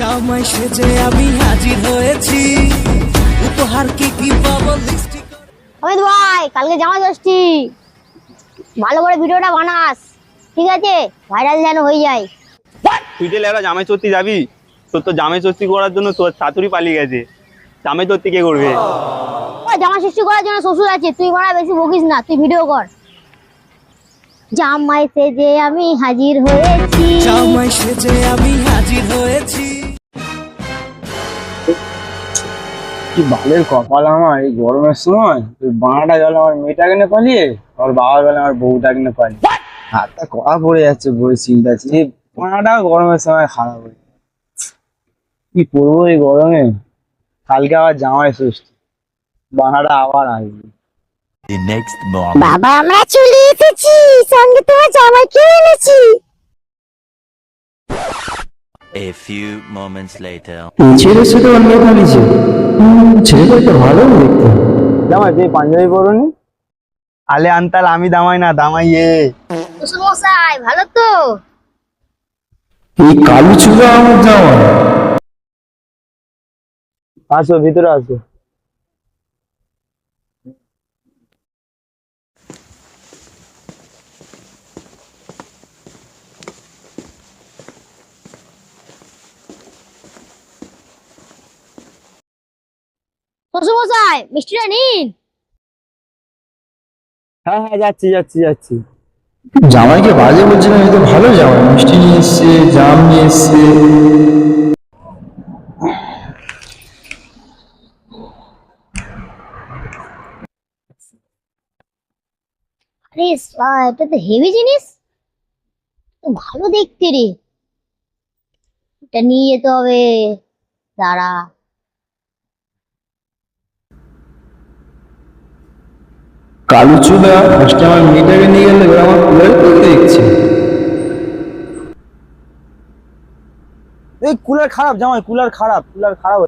জামাই সেজে আমি হাজির হয়েছি, উপহার কি কি পাবো লিস্টি। অমিত ভাই, কালকে জামাই ষষ্ঠী, ভালো করে ভিডিওটা বানাস, ঠিক আছে? ভাইরাল যেন হয়ে যায়। তুই যে লেরা জামাই চত্তি যাবি, তোর তো জামাই চত্তি করার জন্য তোর শাশুড়ি পালিয়ে গেছে। জামাই চত্তি কে করবে? জামাই ষষ্ঠী করার জন্য শ্বশুর আছে, তুই মারা বেশি বকিস না, তুই ভিডিও কর। জামাই সেজে আমি হাজির হয়েছি, জামাই সেজে আমি হাজির হয়েছি। কি বালের কপাল আমার এই গরমের সময়। ওই বাঁটা গেল আমার মেয়েটাকে না পালিয়ে, আমার বাবা গেল আমার বউটাকে না পালিয়ে। হাতটা কড়া পড়ে যাচ্ছে বই চিন্তা, এই বাঁটা গরমের সময় খারাপ হয়ে কি করবো এই গরমে। কালকে আবার জামাই ষষ্ঠী, বাঁটা আবার আসবে। বাবা আমরা চলে এসেছি, সঙ্গে তোমার জামাইকে এনেছি। A few moments later. ছেলের সাথে অন্য পালিয়েছে, ছেলেটা তো ভালো দেখতে। জামাই তুই পাঞ্জাবি পরনি? আলে আনতাল আমি দামাই না, দামাই শ্বশুর মশাই ভালো তো? এই কালো চুলা আমার জামা। আসো ভিতরে আসো। শ্বশুর মশাই মিষ্টিটা নিন। হ্যাঁ হ্যাঁ যাচ্ছি যাচ্ছি যাচ্ছি। জামাইকে বাজে বলছে না, এই তো ভালো জামাই, মিষ্টি নিয়ে এসছে, জাম নিয়ে এসছে। আরে এটা তো হেভি জিনিস, তো ভালো দেখতে রে, এটা নিয়ে যেতে হবে। দাঁড়া, কালো চুলা ফার্স্টে আমার মেয়েটাকে নিয়ে গেলে এবার আমার কুলার করে দেখছে। এই কুলার খারাপ জামাই, কুলার খারাপ, কুলার খারাপ।